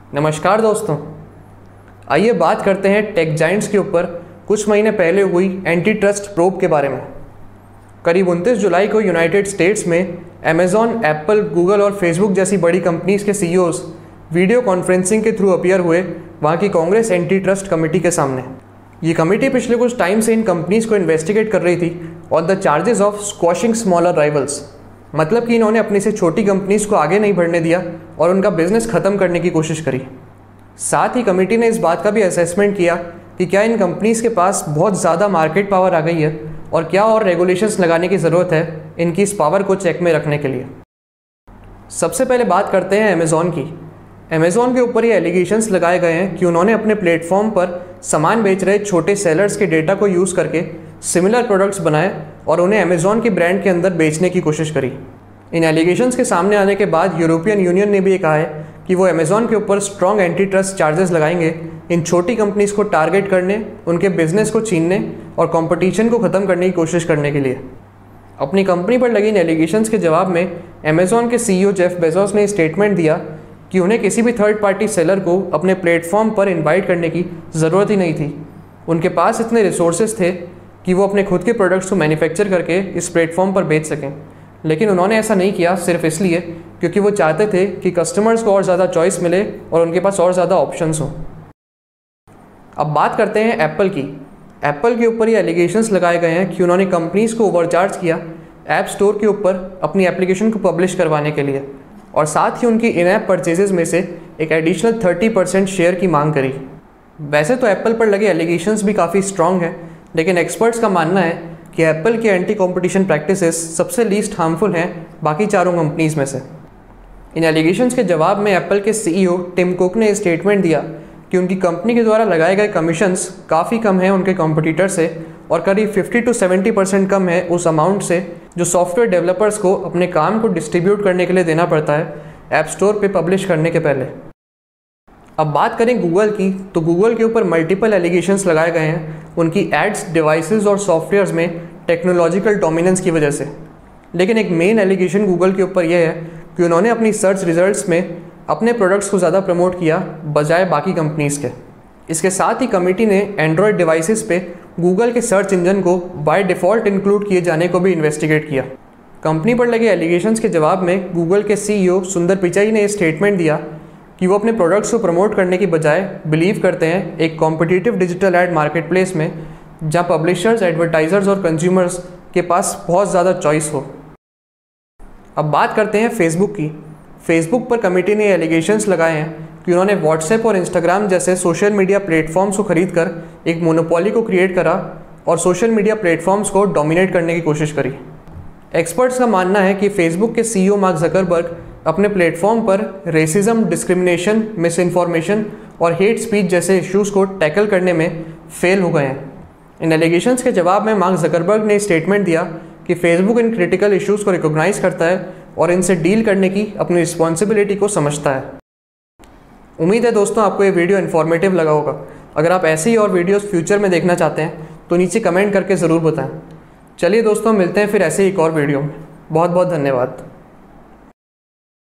नमस्कार दोस्तों, आइए बात करते हैं टेक जाइंट्स के ऊपर कुछ महीने पहले हुई एंटी ट्रस्ट प्रोब के बारे में। करीब 29 जुलाई को यूनाइटेड स्टेट्स में अमेज़ॉन, एप्पल, गूगल और फेसबुक जैसी बड़ी कंपनीज के सीईओज वीडियो कॉन्फ्रेंसिंग के थ्रू अपीयर हुए वहाँ की कांग्रेस एंटी ट्रस्ट कमेटी के सामने। ये कमेटी पिछले कुछ टाइम से इन कंपनीज को इन्वेस्टिगेट कर रही थी on the charges of quashing smaller rivals, मतलब कि इन्होंने अपनी से छोटी कंपनीज को आगे नहीं बढ़ने दिया और उनका बिजनेस ख़त्म करने की कोशिश करी। साथ ही कमेटी ने इस बात का भी असेसमेंट किया कि क्या इन कंपनीज के पास बहुत ज़्यादा मार्केट पावर आ गई है और क्या और रेगुलेशंस लगाने की ज़रूरत है इनकी इस पावर को चेक में रखने के लिए। सबसे पहले बात करते हैं अमेज़ॉन की। अमेज़ॉन के ऊपर ये एलिगेशंस लगाए गए हैं कि उन्होंने अपने प्लेटफॉर्म पर सामान बेच रहे छोटे सेलर्स के डेटा को यूज़ करके सिमिलर प्रोडक्ट्स बनाए और उन्हें अमेज़ॉन की ब्रांड के अंदर बेचने की कोशिश करी। इन एलिगेशंस के सामने आने के बाद यूरोपियन यूनियन ने भी ये कहा है कि वो अमेज़ॉन के ऊपर स्ट्रॉन्ग एंटी ट्रस्ट चार्जेस लगाएंगे इन छोटी कंपनीज को टारगेट करने, उनके बिजनेस को छीनने और कंपटीशन को ख़त्म करने की कोशिश करने के लिए। अपनी कंपनी पर लगी इन एलिगेशंस के जवाब में अमेज़ॉन के सीईओ जेफ बेजोस ने स्टेटमेंट दिया कि उन्हें किसी भी थर्ड पार्टी सेलर को अपने प्लेटफॉर्म पर इन्वाइट करने की ज़रूरत ही नहीं थी। उनके पास इतने रिसोर्सेज थे कि वो अपने खुद के प्रोडक्ट्स को मैन्युफैक्चर करके इस प्लेटफॉर्म पर बेच सकें, लेकिन उन्होंने ऐसा नहीं किया सिर्फ इसलिए क्योंकि वो चाहते थे कि कस्टमर्स को और ज़्यादा चॉइस मिले और उनके पास और ज़्यादा ऑप्शंस हों। अब बात करते हैं एप्पल की। एप्पल के ऊपर ये एलिगेशंस लगाए गए हैं कि उन्होंने कंपनीज को ओवरचार्ज किया ऐप स्टोर के ऊपर अपनी एप्लीकेशन को पब्लिश करवाने के लिए और साथ ही उनकी इन ऐप परचेजेस में से एक एडिशनल 30% शेयर की मांग करी। वैसे तो एप्पल पर लगे एलिगेशंस भी काफ़ी स्ट्रॉन्ग हैं, लेकिन एक्सपर्ट्स का मानना है कि एप्पल के एंटी कॉम्पिटिशन प्रैक्टिसेस सबसे लीस्ट हार्मफुल हैं बाकी चारों कंपनीज में से। इन एलिगेशंस के जवाब में एप्पल के सीईओ टिम कुक ने स्टेटमेंट दिया कि उनकी कंपनी के द्वारा लगाए गए कमीशंस काफ़ी कम हैं उनके कॉम्पिटिटर से और करीब 50 to 70% कम है उस अमाउंट से जो सॉफ्टवेयर डेवलपर्स को अपने काम को डिस्ट्रीब्यूट करने के लिए देना पड़ता है ऐप स्टोर पे पब्लिश करने के पहले। अब बात करें गूगल की, तो गूगल के ऊपर मल्टीपल एलिगेशंस लगाए गए हैं उनकी एड्स, डिवाइसेस और सॉफ्टवेयर्स में टेक्नोलॉजिकल डोमिनेंस की वजह से। लेकिन एक मेन एलिगेशन गूगल के ऊपर यह है कि उन्होंने अपनी सर्च रिजल्ट्स में अपने प्रोडक्ट्स को ज़्यादा प्रमोट किया बजाय बाकी कंपनीज़ के। इसके साथ ही कमेटी ने एंड्रॉयड डिवाइसेस पे गूगल के सर्च इंजन को बाय डिफ़ॉल्ट इंक्लूड किए जाने को भी इन्वेस्टिगेट किया। कंपनी पर लगे एलिगेशंस के जवाब में गूगल के सीईओ सुंदर पिचाई ने स्टेटमेंट दिया कि वो अपने प्रोडक्ट्स को प्रमोट करने की बजाय बिलीव करते हैं एक competitive digital ad marketplace में जहाँ पब्लिशर्स, एडवर्टाइजर्स और कंज्यूमर्स के पास बहुत ज़्यादा चॉइस हो। अब बात करते हैं फेसबुक की। फेसबुक पर कमेटी ने एलिगेशंस लगाए हैं कि उन्होंने व्हाट्सएप और इंस्टाग्राम जैसे सोशल मीडिया प्लेटफॉर्म्स को खरीदकर एक मोनोपोली को क्रिएट करा और सोशल मीडिया प्लेटफॉर्म्स को डोमिनेट करने की कोशिश करी। एक्सपर्ट्स का मानना है कि फेसबुक के सीईओ मार्क ज़करबर्ग अपने प्लेटफॉर्म पर रेसिज्म, डिस्क्रिमिनेशन, मिस इन्फॉर्मेशन और हेट स्पीच जैसे इश्यूज़ को टैकल करने में फेल हो गए हैं। इन एलिगेशंस के जवाब में मार्क ज़करबर्ग ने स्टेटमेंट दिया कि फेसबुक इन क्रिटिकल इश्यूज़ को रिकॉग्नाइज करता है और इनसे डील करने की अपनी रिस्पॉन्सिबिलिटी को समझता है। उम्मीद है दोस्तों आपको ये वीडियो इन्फॉर्मेटिव लगा होगा। अगर आप ऐसे ही और वीडियोस फ्यूचर में देखना चाहते हैं तो नीचे कमेंट करके ज़रूर बताएं। चलिए दोस्तों, मिलते हैं फिर ऐसे ही एक और वीडियो में। बहुत बहुत धन्यवाद।